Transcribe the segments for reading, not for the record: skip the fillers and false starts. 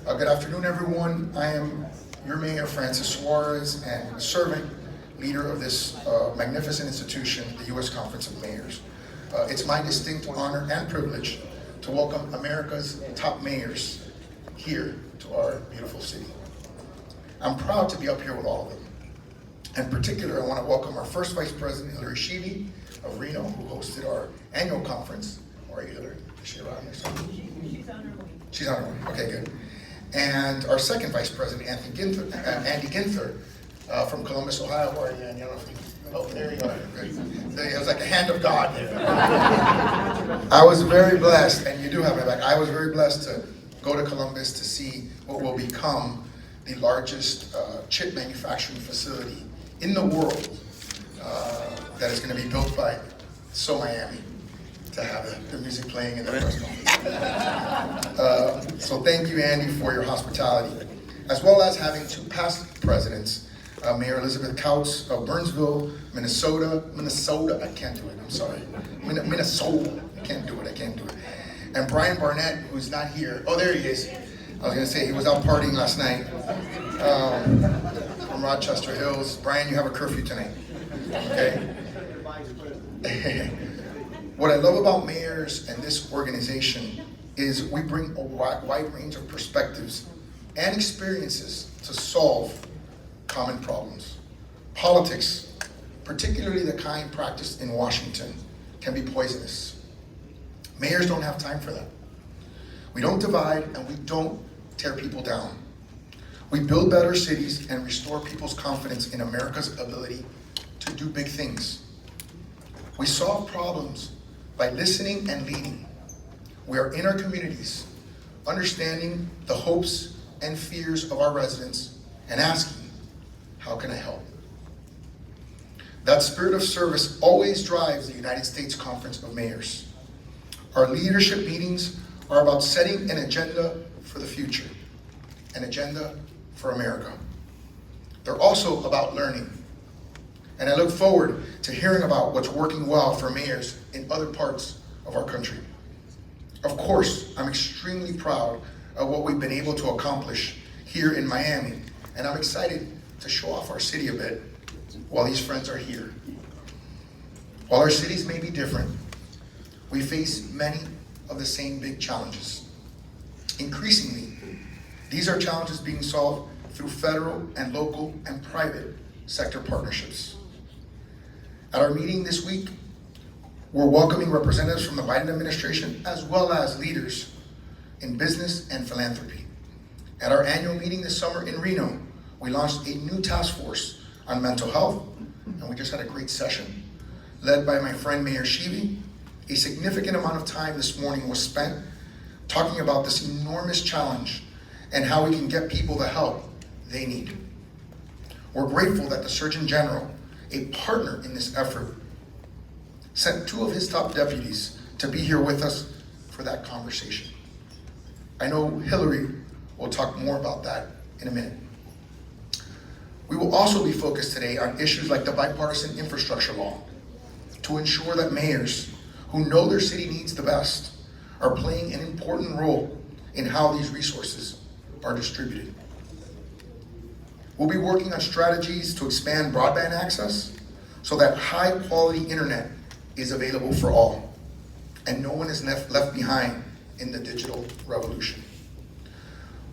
Good afternoon, everyone. I am your Mayor, Francis Suarez, and serving leader of this magnificent institution, the U.S. Conference of Mayors. It's my distinct honor and privilege to welcome America's top mayors here to our beautiful city. I'm proud to be up here with all of them. In particular, I want to welcome our first Vice President, Hillary Sheevey of Reno, who hosted our annual conference. Where are you, Hillary? Is she around here somewhere? She's on her way. She's on her way. Okay, good. And our second Vice President, Andy Ginther, from Columbus, Ohio. Where are you, Andy? I don't know if you, oh, there you are. It was like a hand of God there. I was very blessed, and you do have my back. I was very blessed to go to Columbus to see what will become the largest chip manufacturing facility in the world that is going to be built by So Miami to have the music playing in the press conference. So thank you, Andy, for your hospitality, as well as having two past presidents, Mayor Elizabeth Kautz of Burnsville, Minnesota, I can't do it, I'm sorry, Minnesota, I can't do it, and Brian Barnett, who's not here, oh, there he is. I was gonna say, he was out partying last night, from Rochester Hills. Brian, you have a curfew tonight, okay? What I love about mayors and this organization is we bring a wide range of perspectives and experiences to solve common problems. Politics, particularly the kind practiced in Washington, can be poisonous. Mayors don't have time for that. We don't divide and we don't tear people down. We build better cities and restore people's confidence in America's ability to do big things. We solve problems by listening and leading. We are in our communities, understanding the hopes and fears of our residents and asking, how can I help? That spirit of service always drives the United States Conference of Mayors. Our leadership meetings are about setting an agenda for the future, an agenda for America. They're also about learning. And I look forward to hearing about what's working well for mayors in other parts of our country. Of course, I'm extremely proud of what we've been able to accomplish here in Miami, and I'm excited to show off our city a bit while these friends are here. While our cities may be different, we face many of the same big challenges. Increasingly, these are challenges being solved through federal and local and private sector partnerships. At our meeting this week, we're welcoming representatives from the Biden administration as well as leaders in business and philanthropy. At our annual meeting this summer in Reno, we launched a new task force on mental health, and we just had a great session. Led by my friend Mayor Sheevey, a significant amount of time this morning was spent talking about this enormous challenge and how we can get people the help they need. We're grateful that the Surgeon General, a partner in this effort, sent two of his top deputies to be here with us for that conversation. I know Hillary will talk more about that in a minute. We will also be focused today on issues like the bipartisan infrastructure law to ensure that mayors who know their city needs the best are playing an important role in how these resources are distributed. We'll be working on strategies to expand broadband access so that high-quality internet is available for all, and no one is left behind in the digital revolution.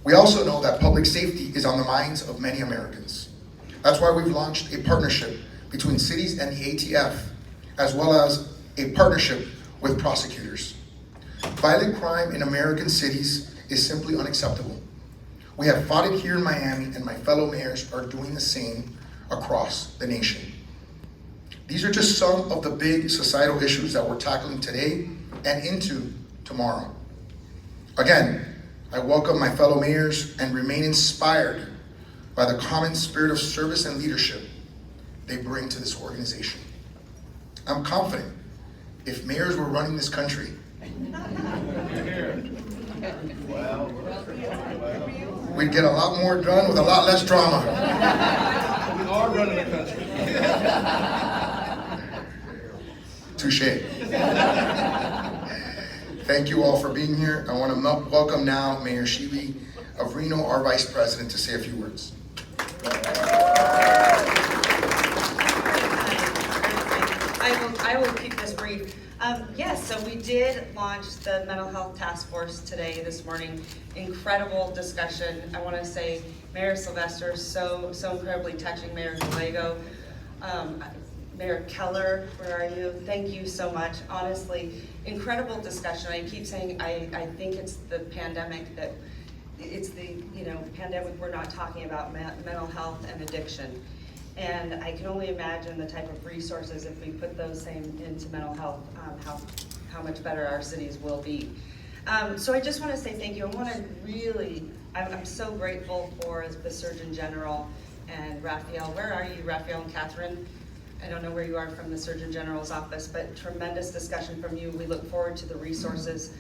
We also know that public safety is on the minds of many Americans. That's why we've launched a partnership between cities and the ATF, as well as a partnership with prosecutors. Violent crime in American cities is simply unacceptable. We have fought it here in Miami, and my fellow mayors are doing the same across the nation. These are just some of the big societal issues that we're tackling today and into tomorrow. Again, I welcome my fellow mayors and remain inspired by the common spirit of service and leadership they bring to this organization. I'm confident if mayors were running this country, we'd get a lot more done with a lot less drama. We are running the country. Touché. Thank you all for being here. I want to welcome now Mayor Sheevey of Reno, our Vice President, to say a few words. I will keep this brief. Yes, so we did launch the Mental Health Task Force today, this morning. Incredible discussion. I want to say Mayor Sylvester, so incredibly touching. Mayor Gallego, Mayor Keller, where are you? Thank you so much. Honestly, incredible discussion. I keep saying I think it's the pandemic that, it's the pandemic we're not talking about mental health and addiction. And I can only imagine the type of resources, if we put those same into mental health, how much better our cities will be. So I just want to say thank you. I'm so grateful for the Surgeon General and Raphael. Where are you, Raphael and Catherine? I don't know where you are from the Surgeon General's office, but tremendous discussion from you. We look forward to the resources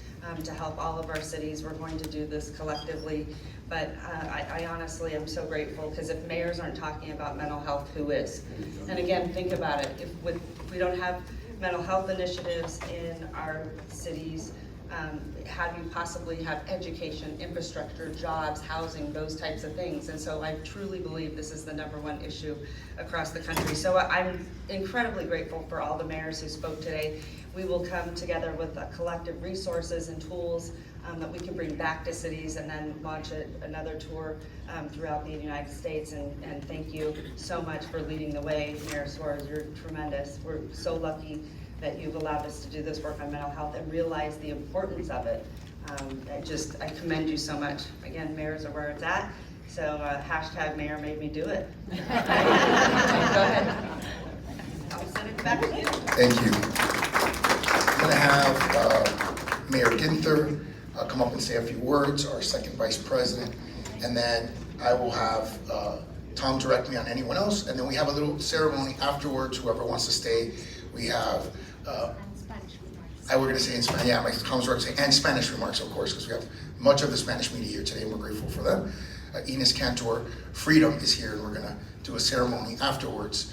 to help all of our cities. We're going to do this collectively. But I honestly am so grateful, because if mayors aren't talking about mental health, who is? And again, think about it. If we don't have mental health initiatives in our cities, how do you possibly have education, infrastructure, jobs, housing, those types of things? And so I truly believe this is the #1 issue across the country. So I'm incredibly grateful for all the mayors who spoke today. We will come together with collective resources and tools that we can bring back to cities, and then launch another tour throughout the United States. And thank you so much for leading the way, Mayor Suarez. You're tremendous. We're so lucky that you've allowed us to do this work on mental health and realize the importance of it. I commend you so much. Again, mayors are where it's at. So hashtag mayor made me do it. Go ahead. I'll send it back to you. Thank you. I'm going to have Mayor Ginther come up and say a few words, our second Vice President, and then I will have Tom direct me on anyone else, and then we have a little ceremony afterwards. Whoever wants to stay, we have. I were going to say in Spanish, yeah, my comments were going to say, and Spanish remarks, of course, because we have much of the Spanish media here today, and we're grateful for them. Ines Cantor Freedom is here, and we're going to do a ceremony afterwards,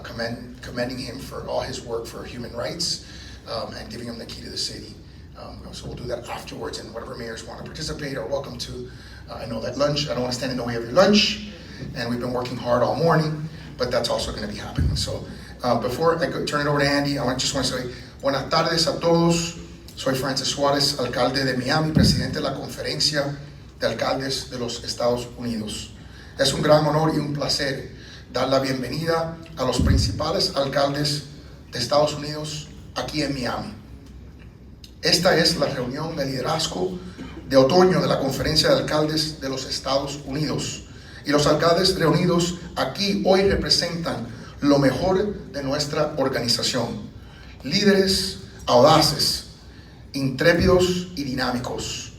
commending him for all his work for human rights and giving him the key to the city. So we'll do that afterwards, and whatever mayors want to participate are welcome to. I know that lunch, I don't want to stand in the way of your lunch, and we've been working hard all morning, but that's also going to be happening. So before I turn it over to Andy, I just want to say, buenas tardes a todos. Soy Francis Suárez, alcalde de Miami, presidente de la Conferencia de Alcaldes de los Estados Unidos. Es un gran honor y un placer dar la bienvenida a los principales alcaldes de Estados Unidos aquí en Miami. Esta es la reunión de liderazgo de otoño de la Conferencia de Alcaldes de los Estados Unidos. Y los alcaldes reunidos aquí hoy representan lo mejor de nuestra organización. Líderes audaces, intrépidos y dinámicos.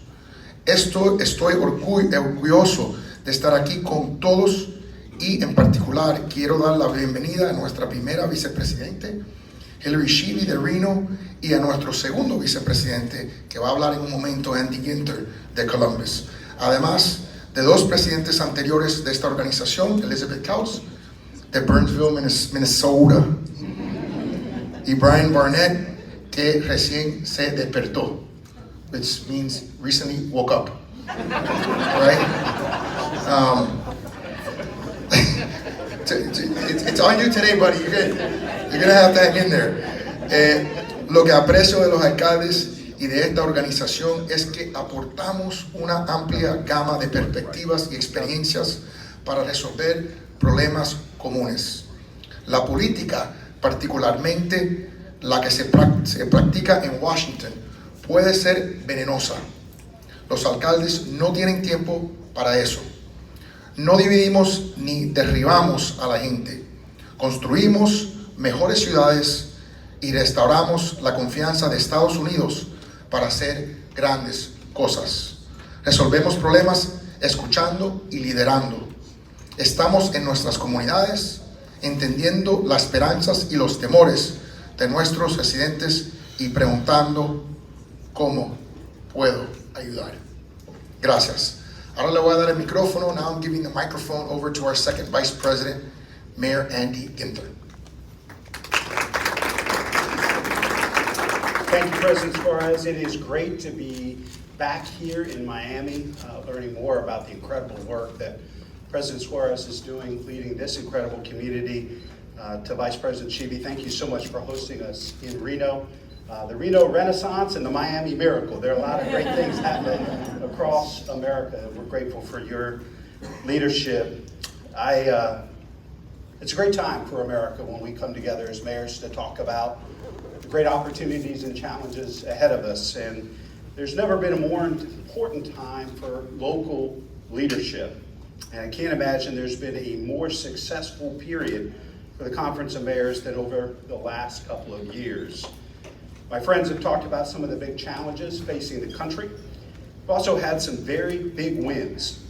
Estoy orgulloso de estar aquí con todos, y en particular quiero dar la bienvenida a nuestra primera vicepresidente, Hillary Sheely de Reno, y a nuestro segundo vicepresidente, que va a hablar en un momento, Andy Ginther de Columbus. Además de dos presidentes anteriores de esta organización, Elizabeth Kaus de Burnsville, Minnesota, y Brian Barnett, que recién se despertó, which means recently woke up, right? It's on you today, buddy. You're gonna have to hang in there. Lo que aprecio de los alcaldes y de esta organización es que aportamos una amplia gama de perspectivas y experiencias para resolver problemas comunes. La política, particularmente la que se practica en Washington, puede ser venenosa. Los alcaldes no tienen tiempo para eso. No dividimos ni derribamos a la gente. Construimos mejores ciudades y restauramos la confianza de Estados Unidos para hacer grandes cosas. Resolvemos problemas escuchando y liderando. Estamos en nuestras comunidades, entendiendo las esperanzas y los temores de nuestros residentes y preguntando cómo puedo ayudar. Gracias. Ahora le voy a dar el micrófono. Now I'm giving the microphone over to our second Vice President, Mayor Andy Ginther. Thank you, President Suarez. It is great to be back here in Miami, learning more about the incredible work that President Suarez is doing, leading this incredible community. To Vice President Schieve, thank you so much for hosting us in Reno. The Reno Renaissance and the Miami Miracle. There are a lot of great things happening across America. We're grateful for your leadership. It's a great time for America when we come together as mayors to talk about the great opportunities and challenges ahead of us. And there's never been a more important time for local leadership. And I can't imagine there's been a more successful period for the Conference of Mayors than over the last couple of years. My friends have talked about some of the big challenges facing the country. We've also had some very big wins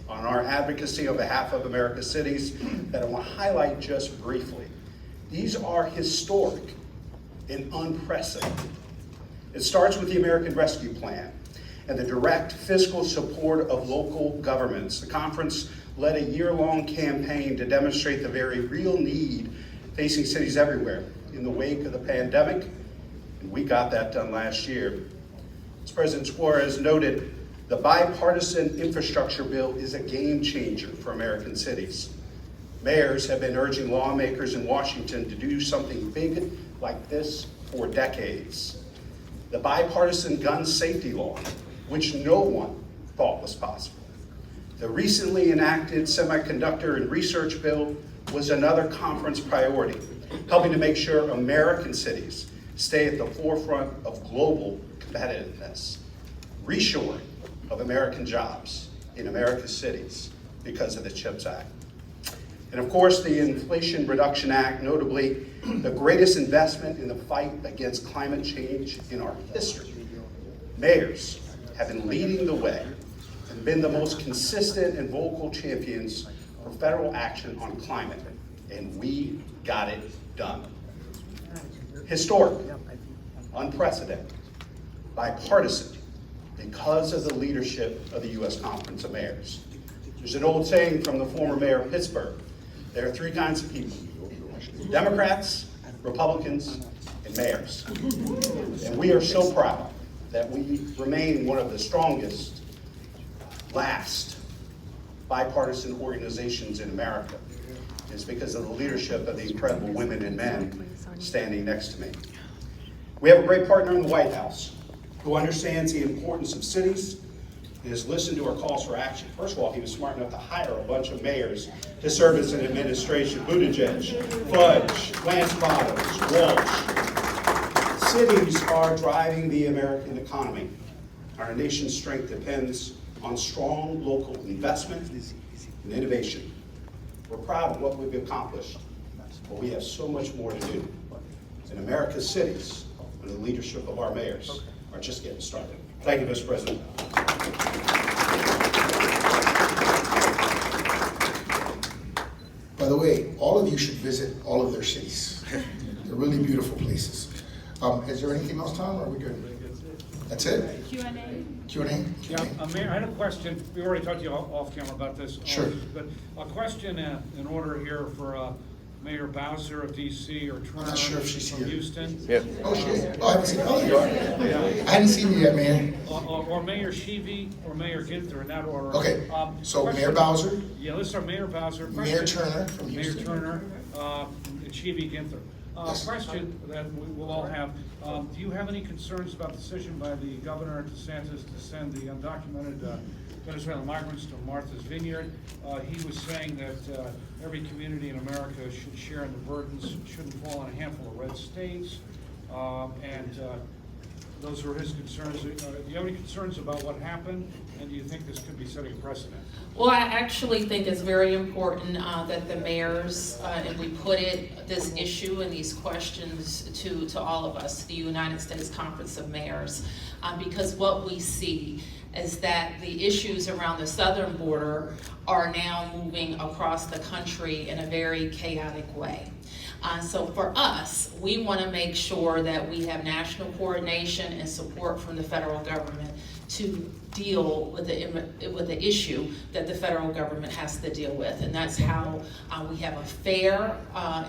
on our advocacy on behalf of America's cities that I want to highlight just briefly. These are historic and unprecedented. It starts with the American Rescue Plan and the direct fiscal support of local governments. The conference led a year-long campaign to demonstrate the very real need facing cities everywhere in the wake of the pandemic, and we got that done last year. As President Suarez noted, the bipartisan infrastructure bill is a game changer for American cities. Mayors have been urging lawmakers in Washington to do something big like this for decades. The bipartisan gun safety law, which no one thought was possible. The recently enacted semiconductor and research bill was another conference priority, helping to make sure American cities stay at the forefront of global competitiveness. Reshoring of American jobs in America's cities because of the CHIPS Act. And of course, the Inflation Reduction Act, notably the greatest investment in the fight against climate change in our history. Mayors have been leading the way and been the most consistent and vocal champions for federal action on climate, and we got it done. Historic, unprecedented, bipartisan, because of the leadership of the U.S. Conference of Mayors. There's an old saying from the former mayor of Pittsburgh: there are three kinds of people: Democrats, Republicans, and mayors. And we are so proud that we remain one of the strongest, last bipartisan organizations in America. It's because of the leadership of the incredible women and men standing next to me. We have a great partner in the White House who understands the importance of cities and has listened to our calls for action. First of all, he was smart enough to hire a bunch of mayors to serve as an administration: Buttigieg, Fudge, Lance Bottoms, Walsh. Cities are driving the American economy. Our nation's strength depends on strong local investment and innovation. We're proud of what we've accomplished, but we have so much more to do. And America's cities, under the leadership of our mayors, are just getting started. Thank you, Mr. President. By the way, all of you should visit all of their cities. They're really beautiful places. Is there anything else, Tom, or are we good? That's it? Q&A. Q&A? Yeah, Mayor, I had a question. We already talked to you off camera about this. Sure. But a question in order here for Mayor Bowser of DC or Turner not sure if she's from here. Houston. Yeah. Oh, shit. Oh, I haven't seen you. Oh, you are. Yeah. I hadn't seen you yet, man. Or Mayor Schieve or Mayor Ginther in that order. Okay, so question- Mayor Bowser, Yeah, let's start Mayor Bowser. Mayor Question- Turner from Mayor Houston. Turner, and Schieve Ginther. Yes. Question that we will all have, do you have any concerns about the decision by the Governor DeSantis to send the undocumented Venezuelan migrants to Martha's Vineyard? He was saying that every community in America should share in the burdens, shouldn't fall on a handful of red states, and those were his concerns. Do you have any concerns about what happened, and do you think this could be setting a precedent? Well, I actually think it's very important that the mayors, and we put this issue and these questions to all of us, the United States Conference of Mayors, because what we see is that the issues around the southern border are now moving across the country in a very chaotic way. So for us, we want to make sure that we have national coordination and support from the federal government to deal with the issue that the federal government has to deal with. And that's how we have a fair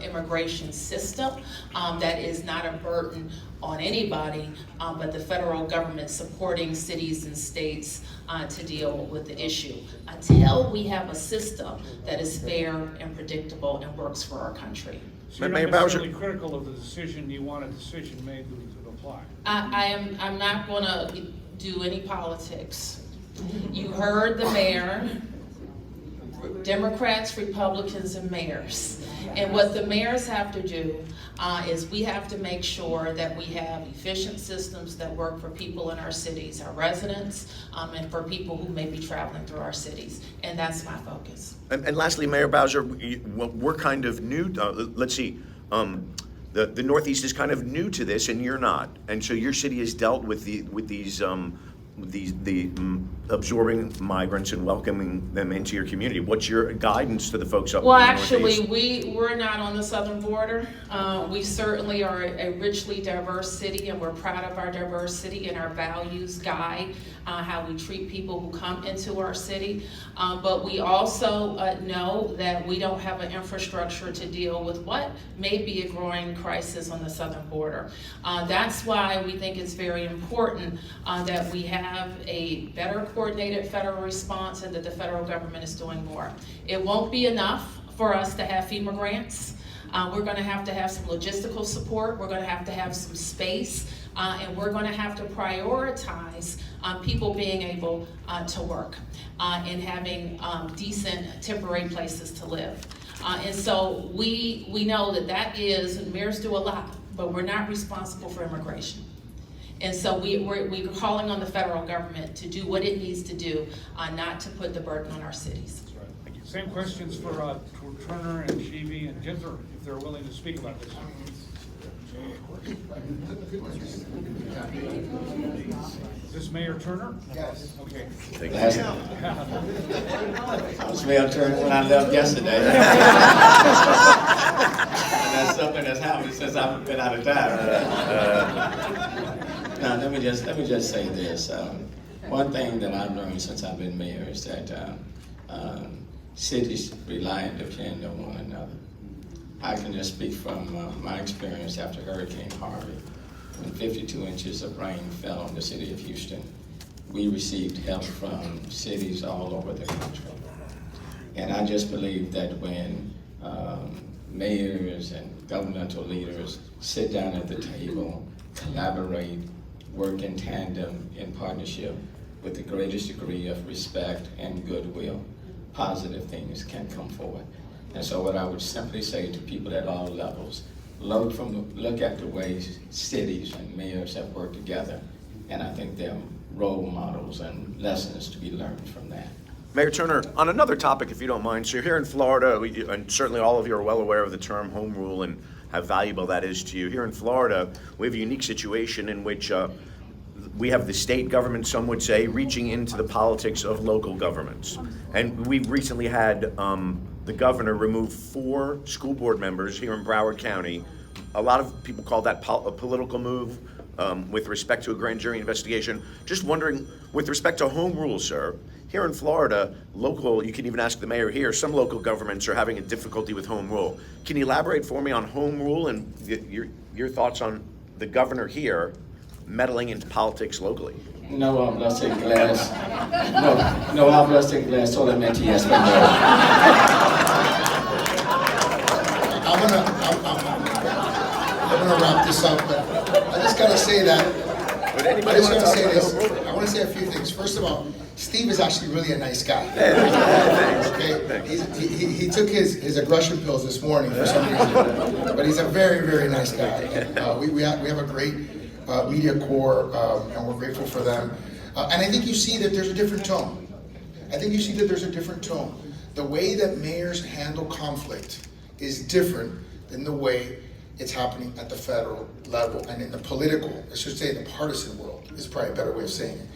immigration system that is not a burden on anybody, but the federal government supporting cities and states to deal with the issue. Until we have a system that is fair and predictable and works for our country. So you're Mayor not Bowser. necessarily critical of the decision, you want a decision made to apply. I'm not gonna do any politics. You heard the mayor, Democrats, Republicans, and mayors. And what the mayors have to do is we have to make sure that we have efficient systems that work for people in our cities, our residents, and for people who may be traveling through our cities. And that's my focus. And lastly, Mayor Bowser, we're kind of new, let's see, the Northeast is kind of new to this and you're not. And so your city has dealt with these absorbing migrants and welcoming them into your community. What's your guidance to the folks up in the Well, Northeast? actually, we're not on the southern border. We certainly are a richly diverse city, and we're proud of our diversity, and our values guide how we treat people who come into our city. But we also know that we don't have an infrastructure to deal with what may be a growing crisis on the southern border. That's why we think it's very important that we have a better coordinated federal response and that the federal government is doing more. It won't be enough for us to have FEMA grants. We're going to have some logistical support. We're going to have some space, and we're going to have to prioritize people being able to work and having decent temporary places to live. And so we know that is, and mayors do a lot, but we're not responsible for immigration. And so we're calling on the federal government to do what it needs to do, not to put the burden on our cities. Same questions for Turner and Sheevy and Ginther, if they're willing to speak about this. Is this Mayor Turner? Yes. Okay. I was Mayor Turner when I left yesterday. And that's something that's happened since I've been out of town. Now, let me just say this. One thing that I've learned since I've been mayor is that cities rely and depend on one another. I can just speak from my experience after Hurricane Harvey. When 52 inches of rain fell on the city of Houston, we received help from cities all over the country. And I just believe that when mayors and governmental leaders sit down at the table, collaborate, work in tandem, in partnership, with the greatest degree of respect and goodwill, positive things can come forward. And so what I would simply say to people at all levels, look at the ways cities and mayors have worked together, and I think there are role models and lessons to be learned from that. Mayor Turner, on another topic, if you don't mind, so here in Florida, and certainly all of you are well aware of the term home rule and how valuable that is to you. Here in Florida, we have a unique situation in which we have the state government, some would say, reaching into the politics of local governments. And we've recently had the governor remove 4 school board members here in Broward County. A lot of people call that a political move with respect to a grand jury investigation. Just wondering, with respect to home rule, sir, here in Florida, you can even ask the mayor here, some local governments are having a difficulty with home rule. Can you elaborate for me on home rule and your thoughts on the governor here meddling into politics locally? No hablas inglés. No hablas inglés, solamente español. I'm gonna wrap this up, but I just gotta say that. Would I anybody just want to wanna talk say about this. home rule? I wanna say a few things. First of all, Steve is actually really a nice guy. Okay? He took his aggression pills this morning for some reason, but he's a very, very nice guy. We have a great media corps, and we're grateful for them. And I think you see that there's a different tone. The way that mayors handle conflict is different than the way it's happening at the federal level and in the political, I should say the partisan world is probably a better way of saying it,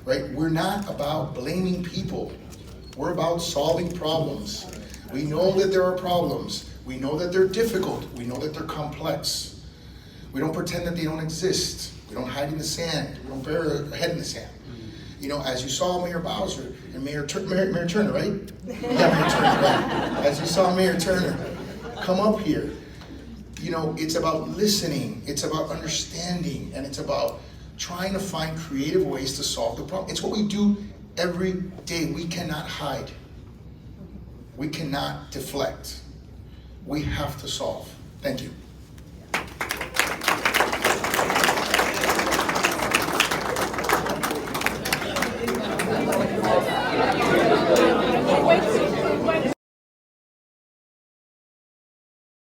right? We're not about blaming people. We're about solving problems. We know that there are problems. We know that they're difficult. We know that they're complex. We don't pretend that they don't exist. We don't hide in the sand. We don't bury our head in the sand. You know, as you saw Mayor Bowser and Mayor Turner, right? Yeah, Mayor Turner, right. As you saw Mayor Turner come up here, you know, it's about listening, it's about understanding, and it's about trying to find creative ways to solve the problem. It's what we do every day. We cannot hide. We cannot deflect. We have to solve. Thank you.